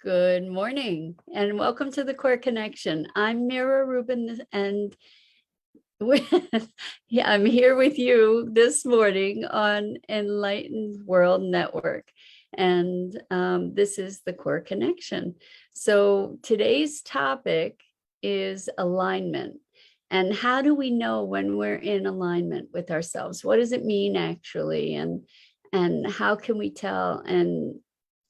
Good morning and welcome to the Core Connection. I'm Mira Rubin and I'm here with you this morning on Enlightened World Network. And this is the Core Connection. So today's topic is alignment. And how do we know when we're in alignment with ourselves? What does it mean actually? And how can we tell? And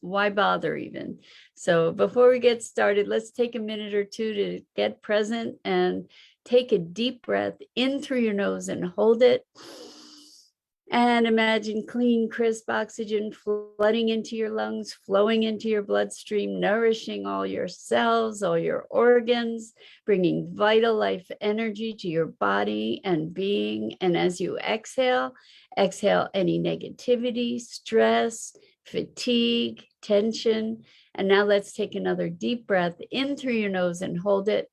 why bother even? So before we get started, let's take a minute or two to get present and take a deep breath in through your nose and hold it. And imagine clean, crisp oxygen flooding into your lungs, flowing into your bloodstream, nourishing all your cells, all your organs, bringing vital life energy to your body and being. And as you exhale any negativity, stress, fatigue, tension. And now let's take another deep breath in through your nose and hold it.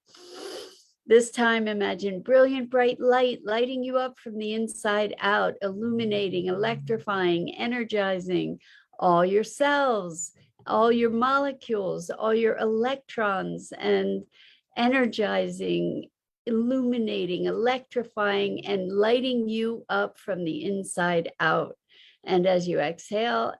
This time, imagine brilliant, bright light lighting you up from the inside out, illuminating, electrifying, energizing all your cells, all your molecules, all your electrons, and energizing, illuminating, electrifying, and lighting you up from the inside out. And as you exhale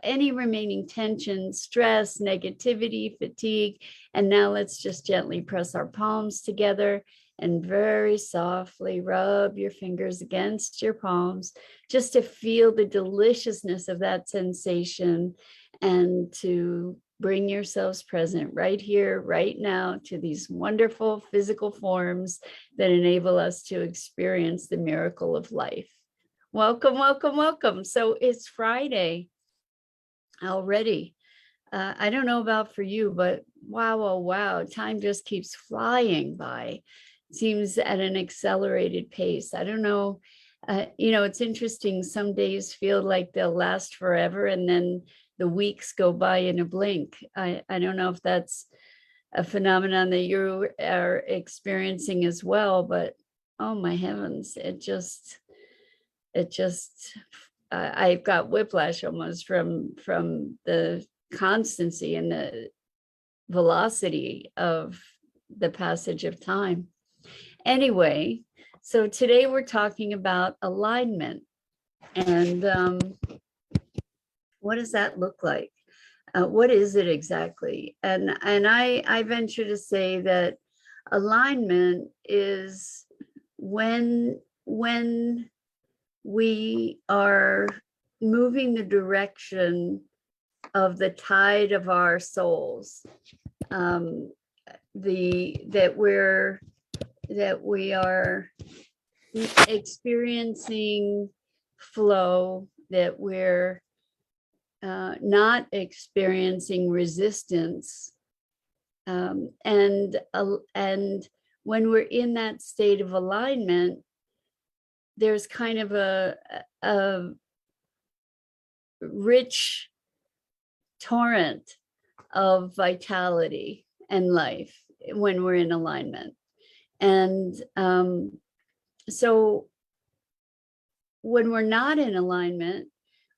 any remaining tension, stress, negativity, fatigue. And now let's just gently press our palms together and very softly rub your fingers against your palms just to feel the deliciousness of that sensation and to bring yourselves present right here, right now, to these wonderful physical forms that enable us to experience the miracle of life. Welcome, welcome, welcome. So it's Friday already. I don't know about for you, but wow, oh, wow, time just keeps flying by. It seems at an accelerated pace. I don't know. It's interesting. Some days feel like they'll last forever, and then the weeks go by in a blink. I don't know if that's a phenomenon that you are experiencing as well, but oh my heavens, I've got whiplash almost from the constancy and the velocity of the passage of time. Anyway, so today we're talking about alignment and what does that look like? What is it exactly? And I venture to say that alignment is when we are moving the direction of the tide of our souls, that we are experiencing flow, that we're not experiencing resistance, and when we're in that state of alignment, there's kind of a rich torrent of vitality and life when we're in alignment. And so when we're not in alignment,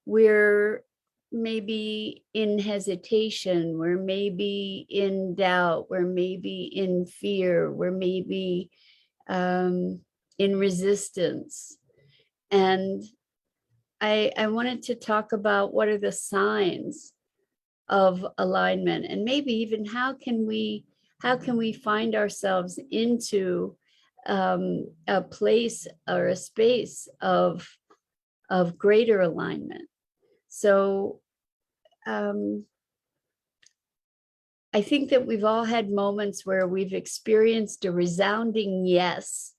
we're maybe in hesitation, we're maybe in doubt, we're maybe in fear, we're maybe in resistance. And I wanted to talk about what are the signs of alignment, and maybe even how can we find ourselves into a place or a space of greater alignment. So I think that we've all had moments where we've experienced a resounding yes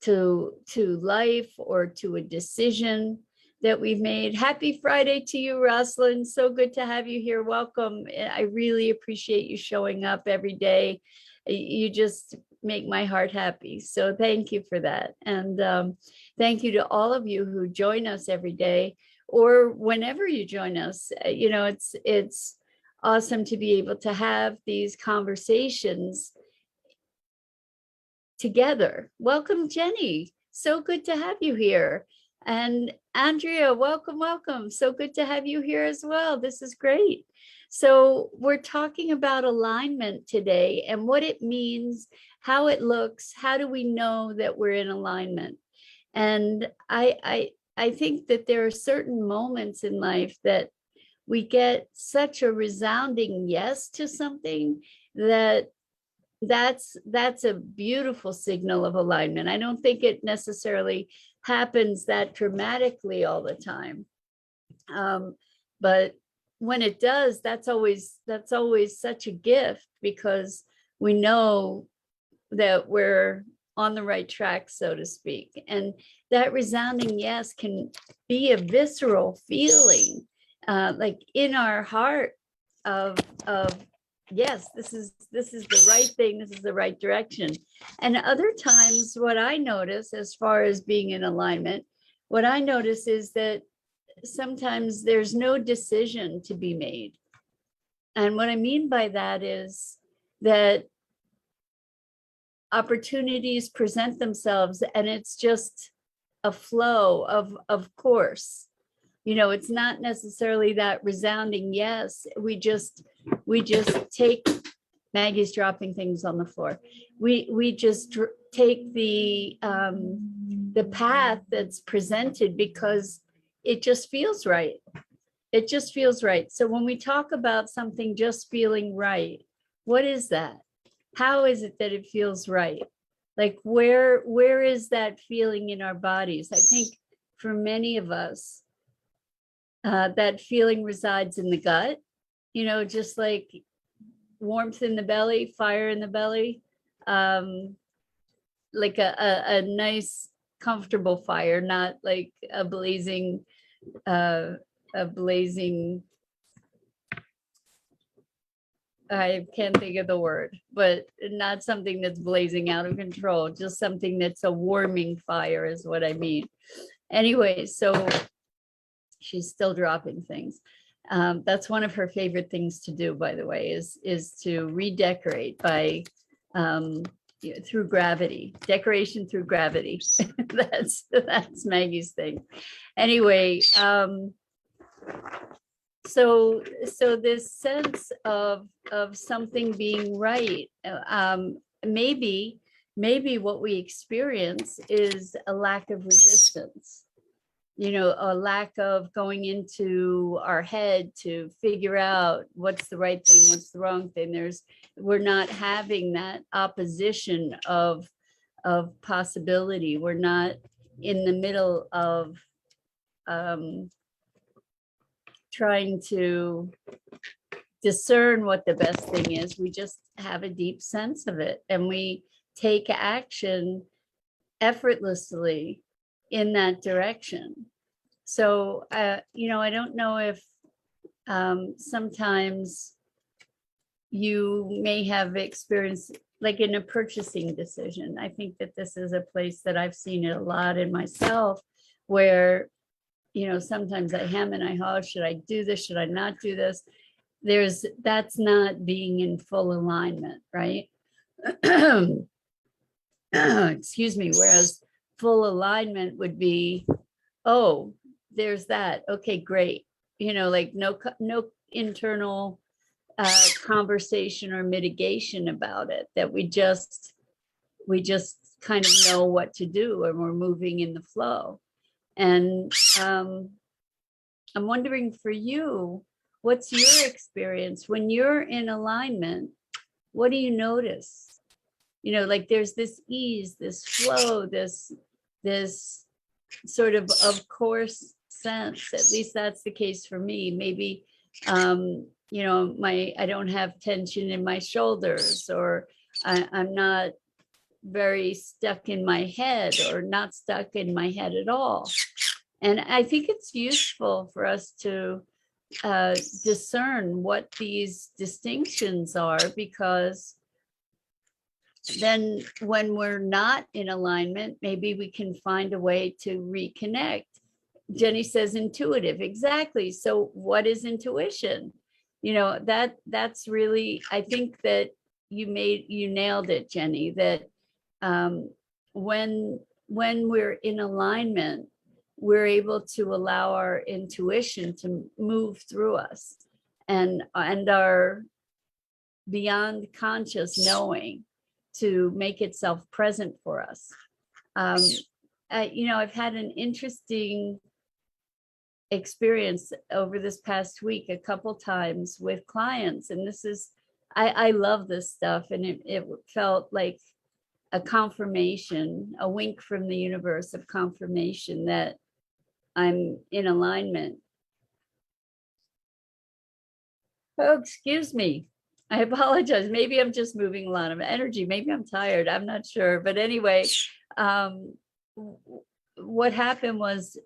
to life or to a decision that we've made. Happy Friday to you, Rosalind. So good to have you here. Welcome. I really appreciate you showing up every day. You just make my heart happy. So thank you for that. And thank you to all of you who join us every day or whenever you join us. It's awesome to be able to have these conversations together. Welcome, Jenny. So good to have you here. And Andrea, welcome, welcome. So good to have you here as well. This is great. So we're talking about alignment today and what it means, how it looks, how do we know that we're in alignment? And I think that there are certain moments in life that we get such a resounding yes to something that that's a beautiful signal of alignment. I don't think it necessarily happens that dramatically all the time. But when it does, that's always such a gift, because we know that we're on the right track, so to speak. And that resounding yes can be a visceral feeling, like in our heart of yes, this is the right thing, this is the right direction. And other times, what I notice as far as being in alignment, what I notice is that sometimes there's no decision to be made. And what I mean by that is that opportunities present themselves and it's just a flow of course. You know, it's not necessarily that resounding yes. We just take, Maggie's dropping things on the floor. We just take the path that's presented because it just feels right. It just feels right. So when we talk about something just feeling right, what is that? How is it that it feels right? Like where is that feeling in our bodies? I think for many of us, that feeling resides in the gut, you know, just like warmth in the belly, fire in the belly, like a nice, comfortable fire, not like a blazing, I can't think of the word, but not something that's blazing out of control, just something that's a warming fire is what I mean. Anyway, so she's still dropping things. That's one of her favorite things to do, by the way, is to redecorate by through gravity, decoration through gravity. that's Maggie's thing. Anyway, so this sense of something being right, maybe what we experience is a lack of resistance, you know, a lack of going into our head to figure out what's the right thing, what's the wrong thing. We're not having that opposition of possibility. We're not in the middle of trying to discern what the best thing is. We just have a deep sense of it and we take action effortlessly in that direction. So, you know, I don't know if sometimes you may have experienced, like in a purchasing decision. I think that this is a place that I've seen it a lot in myself, where, you know, sometimes I hem and I haw, should I do this? Should I not do this? That's not being in full alignment, right? Excuse me. Whereas full alignment would be, oh, there's that. Okay, great. You know, like no internal conversation or mitigation about it, that we just kind of know what to do and we're moving in the flow. And I'm wondering for you, what's your experience when you're in alignment? What do you notice? You know, like there's this ease, this flow, this sort of course sense. At least that's the case for me. Maybe, you know, I don't have tension in my shoulders, or I'm not very stuck in my head, or not stuck in my head at all. And I think it's useful for us to discern what these distinctions are, because then when we're not in alignment, maybe we can find a way to reconnect. Jenny says intuitive. Exactly. So what is intuition? You know, that's really, I think that you nailed it, Jenny, that when we're in alignment, we're able to allow our intuition to move through us. our beyond conscious knowing to make itself present for us. I've had an interesting experience over this past week a couple times with clients, and I love this stuff, and it felt like a confirmation, a wink from the universe of confirmation that I'm in alignment. Oh, excuse me. I apologize. Maybe I'm just moving a lot of energy. Maybe I'm tired. I'm not sure. But anyway, what happened was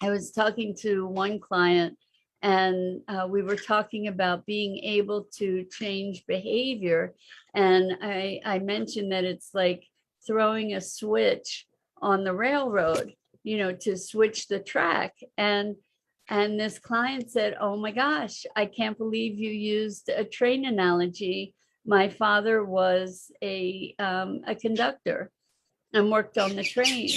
I was talking to one client, and we were talking about being able to change behavior. And I mentioned that it's like throwing a switch on the railroad, to switch the track. And this client said, "Oh my gosh, I can't believe you used a train analogy. My father was a conductor and worked on the train.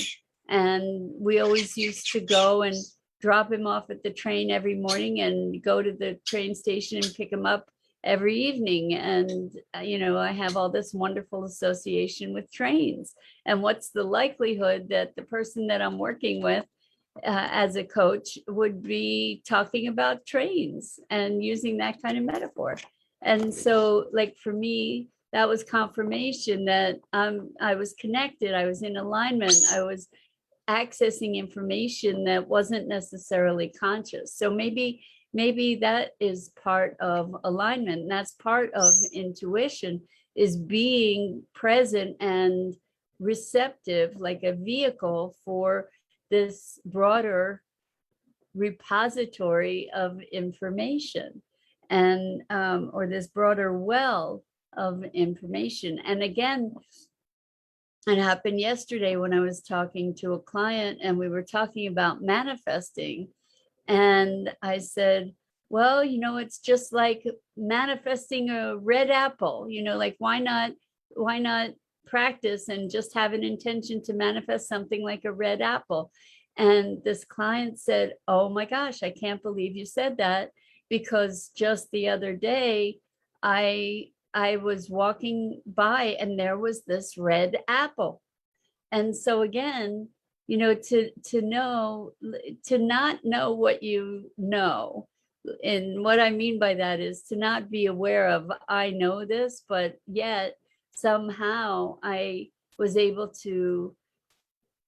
And we always used to go and drop him off at the train every morning and go to the train station and pick him up every evening. And, I have all this wonderful association with trains. And what's the likelihood that the person that I'm working with as a coach would be talking about trains and using that kind of metaphor?" And so, like, for me, that was confirmation that I was connected, I was in alignment, I was accessing information that wasn't necessarily conscious. So maybe that is part of alignment, and that's part of intuition, is being present and receptive, like a vehicle for this broader repository of information, and or this broader well of information. And again, it happened yesterday when I was talking to a client, and we were talking about manifesting. And I said, well, it's just like manifesting a red apple, like why not practice and just have an intention to manifest something like a red apple? And this client said, "Oh my gosh, I can't believe you said that, because just the other day I was walking by and there was this red apple." And so again, to not know what you know. And what I mean by that is to not be aware of, I know this, but yet somehow I was able to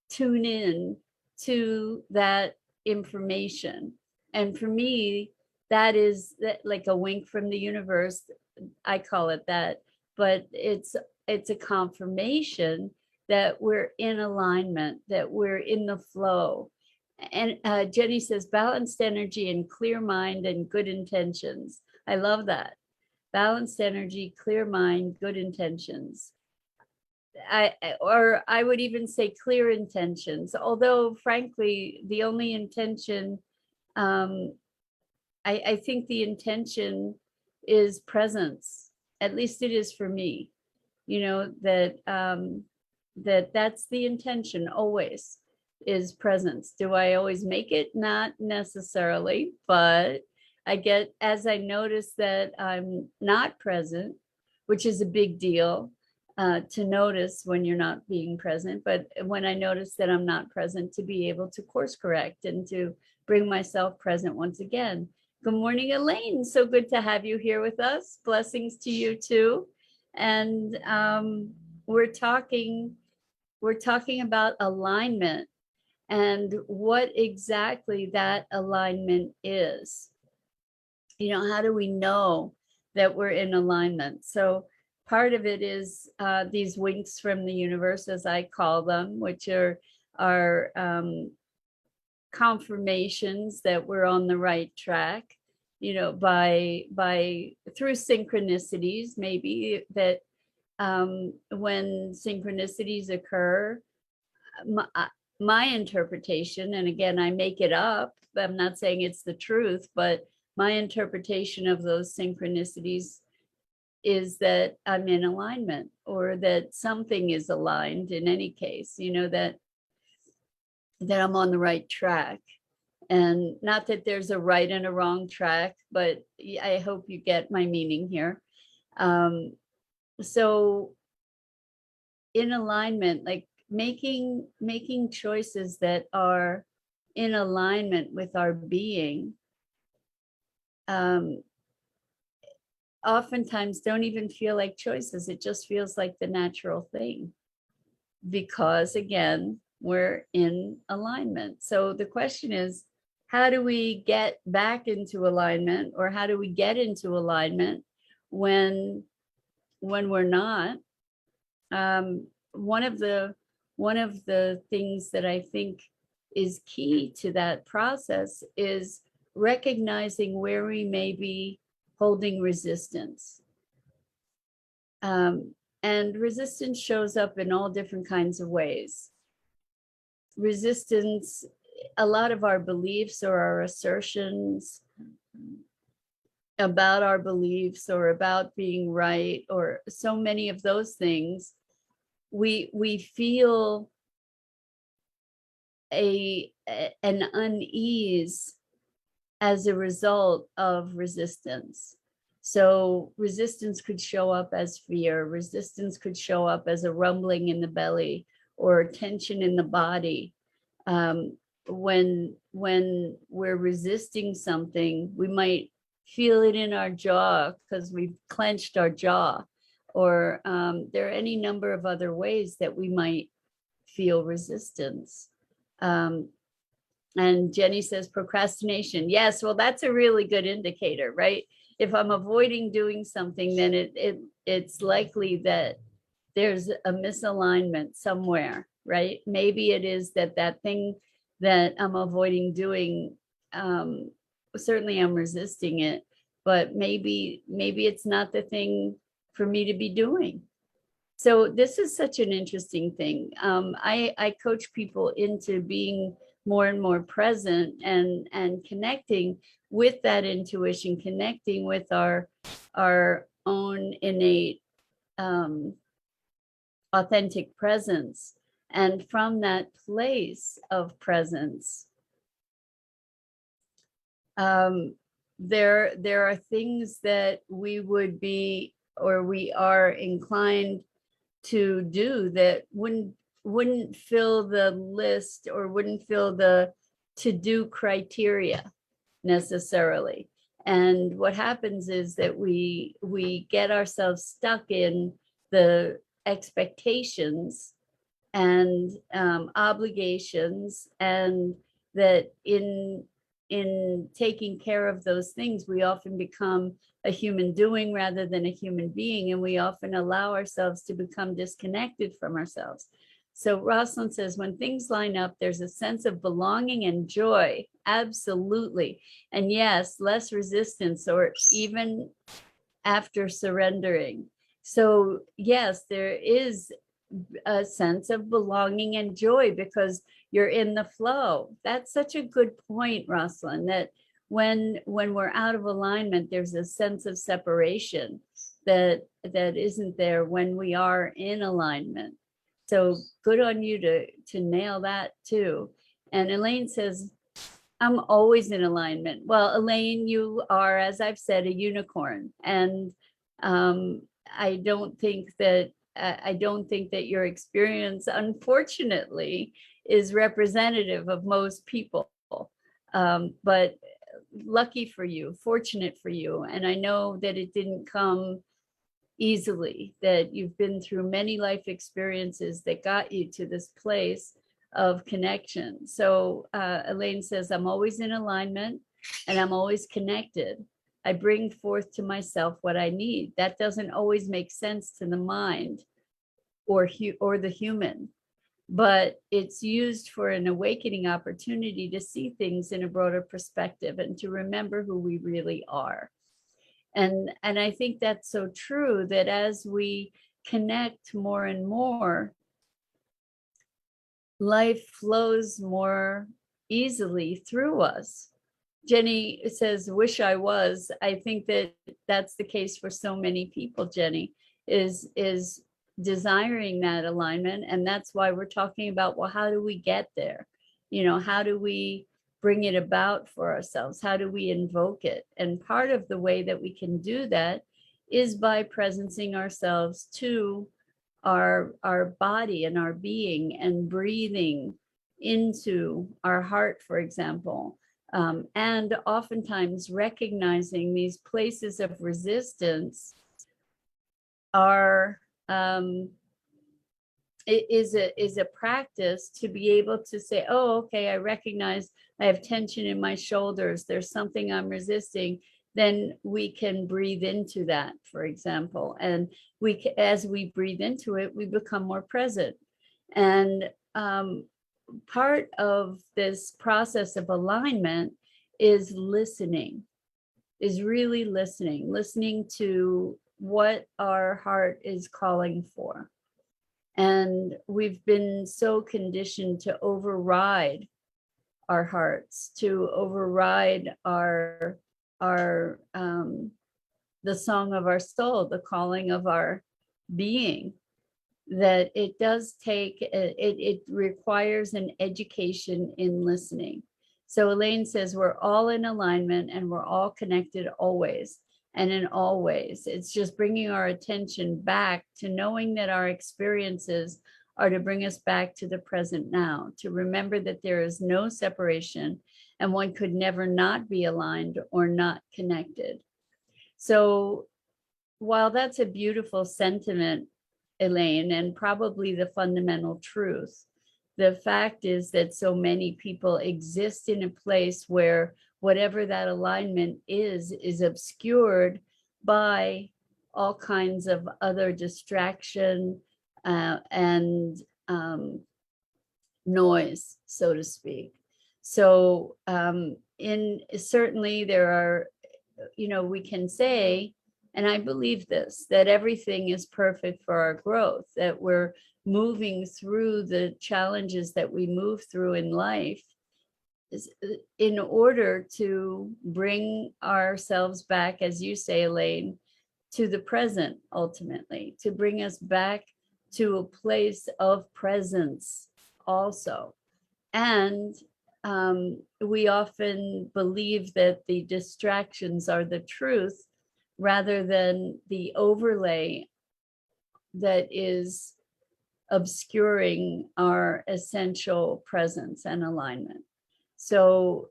tune in to that information. And for me, that is like a wink from the universe. I call it that, but it's a confirmation that we're in alignment, that we're in the flow. And Jenny says, balanced energy and clear mind and good intentions. I love that. Balanced energy, clear mind, good intentions. I would even say clear intentions, although frankly, the only intention, I think the intention is presence. At least it is for me, that's the intention always, is presence. Do I always make it? Not necessarily, but as I notice that I'm not present, which is a big deal, to notice when you're not being present, but when I notice that I'm not present, to be able to course correct and to bring myself present once again. Good morning, Elaine. So good to have you here with us. Blessings to you too. And we're talking about alignment and what exactly that alignment is. How do we know that we're in alignment? So part of it is these winks from the universe, as I call them, which are confirmations that we're on the right track, by through synchronicities, maybe that when synchronicities occur, my interpretation, and again, I make it up, I'm not saying it's the truth, but my interpretation of those synchronicities is that I'm in alignment, or that something is aligned in any case, that I'm on the right track. And not that there's a right and a wrong track, but I hope you get my meaning here. So in alignment, like making choices that are in alignment with our being, oftentimes don't even feel like choices. It just feels like the natural thing, because again, we're in alignment. So the question is, how do we get back into alignment, or how do we get into alignment when we're not? One of the things that I think is key to that process is recognizing where we may be holding resistance. And resistance shows up in all different kinds of ways. Resistance, a lot of our beliefs or our assertions about our beliefs or about being right, or so many of those things, we feel an unease as a result of resistance. So resistance could show up as fear. Resistance could show up as a rumbling in the belly or tension in the body. When we're resisting something, we might feel it in our jaw because we've clenched our jaw, or there are any number of other ways that we might feel resistance. And Jenny says procrastination. Yes, well, that's a really good indicator, right? If I'm avoiding doing something, then it's likely that there's a misalignment somewhere, right? Maybe it is that thing that I'm avoiding doing, certainly I'm resisting it, but maybe it's not the thing for me to be doing. So this is such an interesting thing. I coach people into being more and more present and connecting with that intuition, connecting with our own innate authentic presence. And from that place of presence, there are things that we would be, or we are inclined to do that wouldn't fill the list or wouldn't fill the to-do criteria necessarily. And what happens is that we get ourselves stuck in the expectations and obligations, and that in taking care of those things, we often become a human doing rather than a human being, and we often allow ourselves to become disconnected from ourselves. So Rosalind says, when things line up, there's a sense of belonging and joy. Absolutely. And yes, less resistance, or even after surrendering. So yes, there is a sense of belonging and joy because you're in the flow. That's such a good point, Rosalind, that when we're out of alignment, there's a sense of separation that isn't there when we are in alignment. So good on you to nail that too. And Elaine says, I'm always in alignment. Well, Elaine, you are, as I've said, a unicorn. And I don't think that your experience, unfortunately, is representative of most people. But lucky for you, fortunate for you. And I know that it didn't come easily, that you've been through many life experiences that got you to this place of connection. So Elaine says, I'm always in alignment and I'm always connected. I bring forth to myself what I need. That doesn't always make sense to the mind or the human, but it's used for an awakening opportunity to see things in a broader perspective and to remember who we really are. And I think that's so true, that as we connect more and more, life flows more easily through us. Jenny says, wish I was. I think that that's the case for so many people, Jenny, is desiring that alignment. And that's why we're talking about, well, how do we get there? You know, how do we bring it about for ourselves? How do we invoke it? And part of the way that we can do that is by presencing ourselves to our body and our being, and breathing into our heart, for example. And oftentimes recognizing these places of resistance are it is a practice to be able to say, oh, okay, I recognize I have tension in my shoulders, there's something I'm resisting. Then we can breathe into that, for example, and as we breathe into it, we become more present. And part of this process of alignment is listening, is really listening to what our heart is calling for. And we've been so conditioned to override our hearts, to override our the song of our soul, the calling of our being, that it does take, it requires an education in listening. So Elaine says we're all in alignment and we're all connected always and in all ways. It's just bringing our attention back to knowing that our experiences are to bring us back to the present now, to remember that there is no separation and one could never not be aligned or not connected. So while that's a beautiful sentiment, Elaine, and probably the fundamental truth, the fact is that so many people exist in a place where whatever that alignment is obscured by all kinds of other distraction and noise, so to speak. So certainly there are, we can say, and I believe this, that everything is perfect for our growth, that we're moving through the challenges that we move through in life in order to bring ourselves back, as you say, Elaine, to the present, ultimately, to bring us back to a place of presence also. And we often believe that the distractions are the truth rather than the overlay that is obscuring our essential presence and alignment. So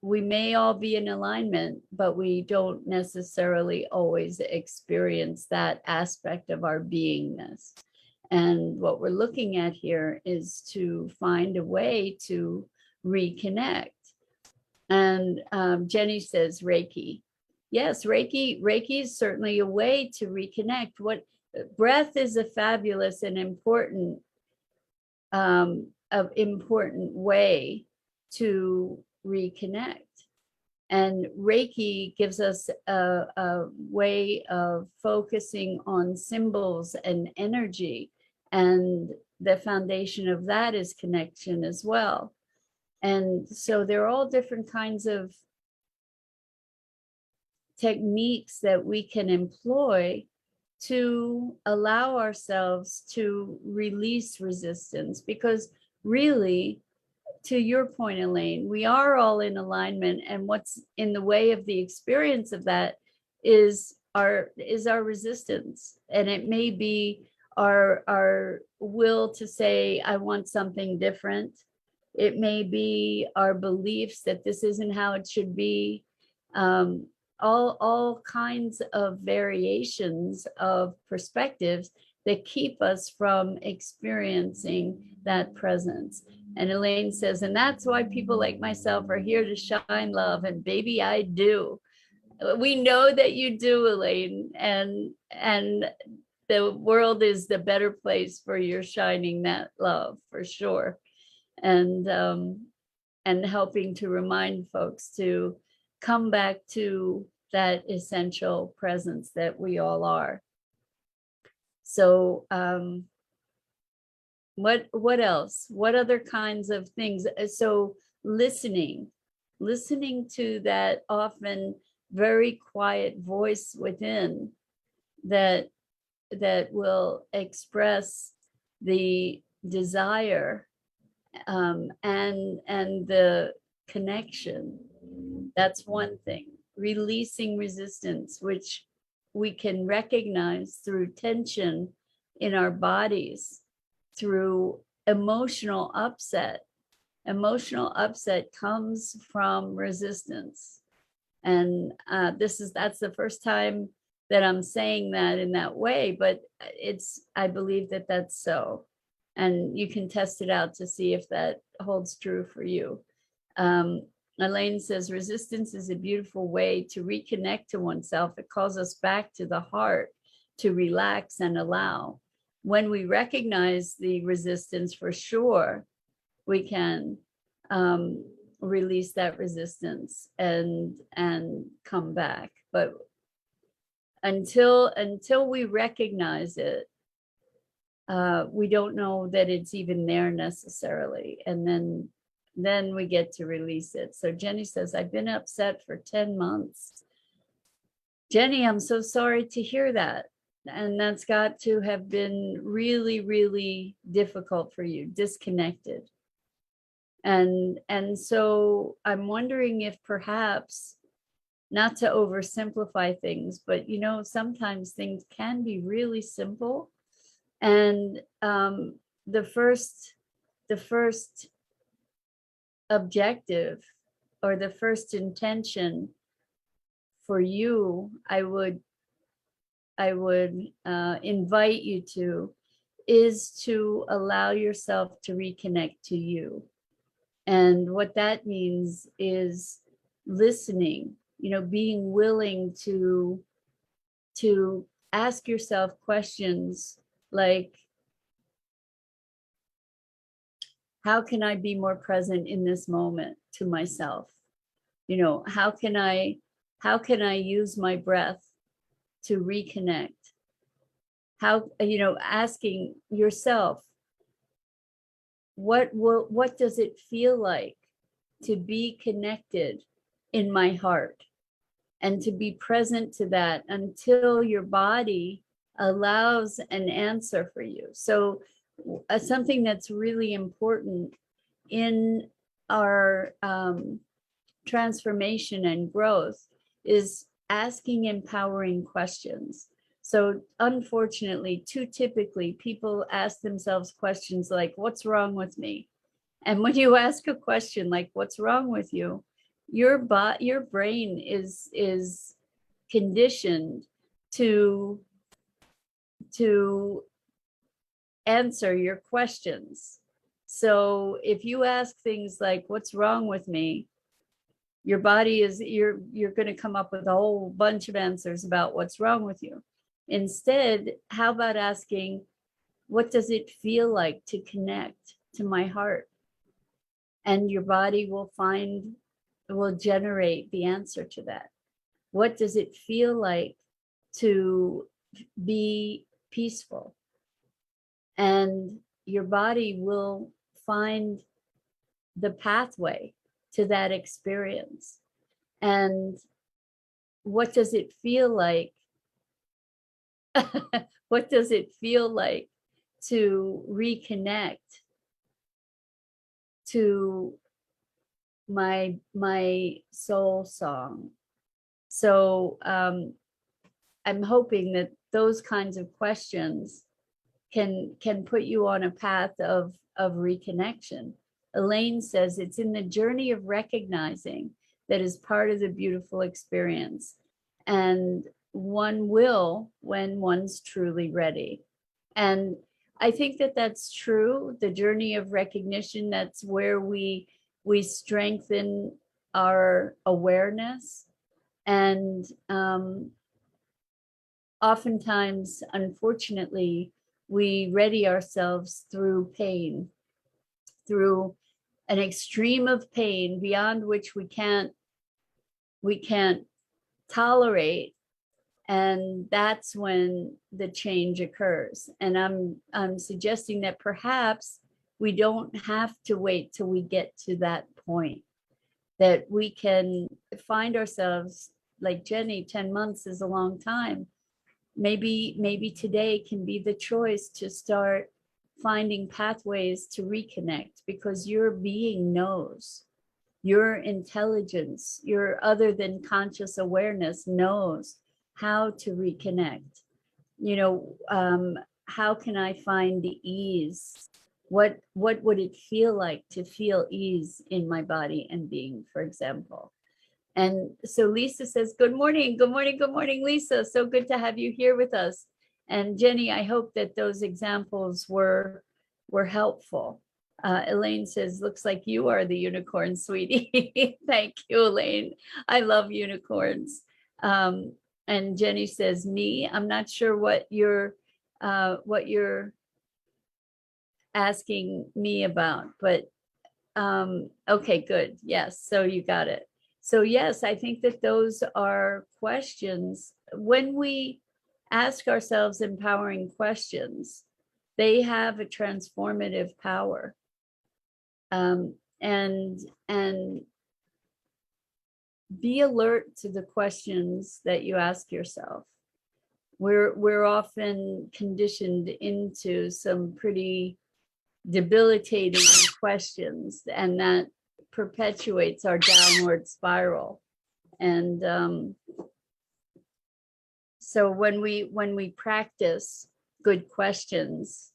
we may all be in alignment, but we don't necessarily always experience that aspect of our beingness. And what we're looking at here is to find a way to reconnect. And Jenny says Reiki. Yes, Reiki is certainly a way to reconnect. What breath is a fabulous and important way to reconnect. And Reiki gives us a way of focusing on symbols and energy. And the foundation of that is connection as well. And so there are all different kinds of techniques that we can employ to allow ourselves to release resistance, because really, to your point, Elaine, we are all in alignment, and what's in the way of the experience of that is our resistance. And it may be our will to say, I want something different. It may be our beliefs that this isn't how it should be. All kinds of variations of perspectives that keep us from experiencing that presence. And Elaine says, and that's why people like myself are here to shine love. And baby, I do. We know that you do, Elaine, and the world is the better place for your shining that love, for sure. And helping to remind folks to come back to that essential presence that we all are. So what else? What other kinds of things? So listening to that often very quiet voice within that will express the desire and the connection. That's one thing. Releasing resistance, which we can recognize through tension in our bodies, through emotional upset. Emotional upset comes from resistance. And that's the first time that I'm saying that in that way, but I believe that that's so. And you can test it out to see if that holds true for you. Elaine says, resistance is a beautiful way to reconnect to oneself. It calls us back to the heart to relax and allow. When we recognize the resistance, for sure, we can release that resistance and come back. But until we recognize it, we don't know that it's even there necessarily. And then we get to release it. So Jenny says, I've been upset for 10 months. Jenny, I'm so sorry to hear that. And that's got to have been really, really difficult for you, disconnected. And so I'm wondering if perhaps, not to oversimplify things, but sometimes things can be really simple. And the first objective, or the first intention for you, I would invite you to, is to allow yourself to reconnect to you. And what that means is listening, being willing to ask yourself questions like, how can I be more present in this moment to myself? How can I use my breath to reconnect? How, asking yourself, what does it feel like to be connected in my heart, and to be present to that until your body allows an answer for you. So something that's really important in our transformation and growth is asking empowering questions. So unfortunately, too typically, people ask themselves questions like, what's wrong with me? And when you ask a question like, what's wrong with you? Your brain is conditioned to answer your questions. So if you ask things like, what's wrong with me? Your body you're going to come up with a whole bunch of answers about what's wrong with you. Instead, how about asking, what does it feel like to connect to my heart? And your body will generate the answer to that. What does it feel like to be peaceful? And your body will find the pathway to that experience. And what does it feel like? What does it feel like to reconnect to my soul song? So I'm hoping that those kinds of questions can put you on a path of reconnection. Elaine says it's in the journey of recognizing that is part of the beautiful experience, and one will when one's truly ready. And I think that that's true. The journey of recognition, that's where we strengthen our awareness. And oftentimes, unfortunately, we ready ourselves through pain, through an extreme of pain beyond which we can't tolerate. And that's when the change occurs. And I'm suggesting that perhaps we don't have to wait till we get to that point, that we can find ourselves, like Jenny, 10 months is a long time. Maybe today can be the choice to start finding pathways to reconnect, because your being knows. Your intelligence, your other than conscious awareness knows how to reconnect. How can I find the ease? What would it feel like to feel ease in my body and being, for example? And so Lisa says, good morning, good morning, good morning, Lisa. So good to have you here with us. And Jenny, I hope that those examples were helpful. Elaine says, looks like you are the unicorn, sweetie. Thank you, Elaine. I love unicorns. And Jenny says, me, I'm not sure what you're asking me about, but okay, good. Yes, so you got it. So yes, I think that those are questions. When we ask ourselves empowering questions, they have a transformative power. And be alert to the questions that you ask yourself. We're often conditioned into some pretty debilitating questions, and that perpetuates our downward spiral. And so when we practice good questions,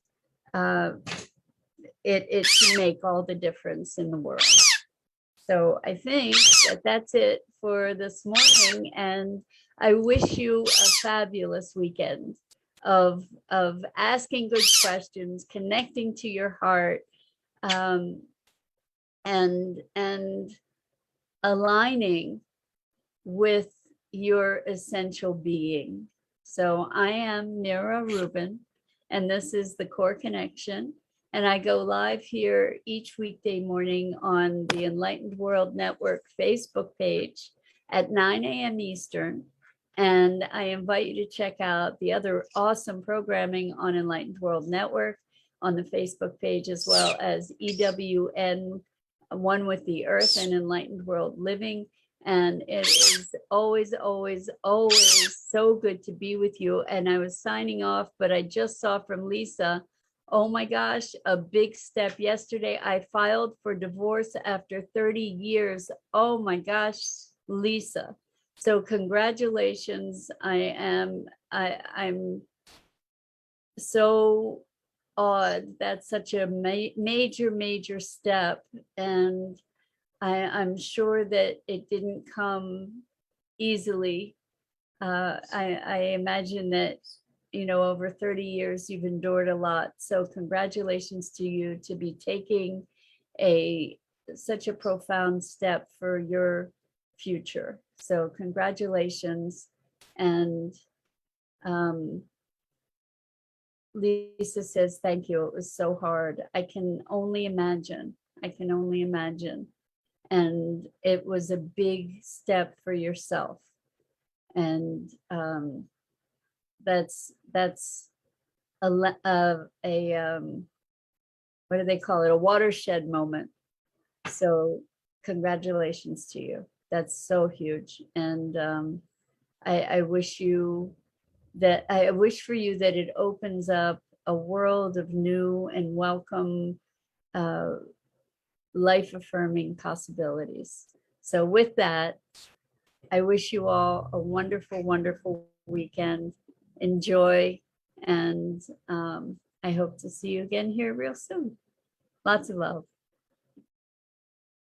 it can make all the difference in the world. So I think that that's it for this morning, and I wish you a fabulous weekend of asking good questions, connecting to your heart, and aligning with your essential being. So I am Mira Rubin, and this is the Core Connection. And I go live here each weekday morning on the Enlightened World Network Facebook page at 9 a.m. Eastern. And I invite you to check out the other awesome programming on Enlightened World Network on the Facebook page, as well as EWN, One with the Earth, and Enlightened World Living. And it is always, always, always so good to be with you. And I was signing off, but I just saw from Lisa, oh my gosh, a big step yesterday. I filed for divorce after 30 years. Oh my gosh, Lisa. So congratulations. I'm so awed. That's such a major, major step. And I'm sure that it didn't come easily. I imagine that, over 30 years, you've endured a lot. So congratulations to you to be taking such a profound step for your future. So congratulations. And Lisa says, thank you. It was so hard. I can only imagine. And it was a big step for yourself. And that's a what do they call it? A watershed moment. So congratulations to you. That's so huge. And I wish for you that it opens up a world of new and welcome life affirming possibilities. So with that, I wish you all a wonderful, wonderful weekend. Enjoy. And I hope to see you again here real soon. Lots of love.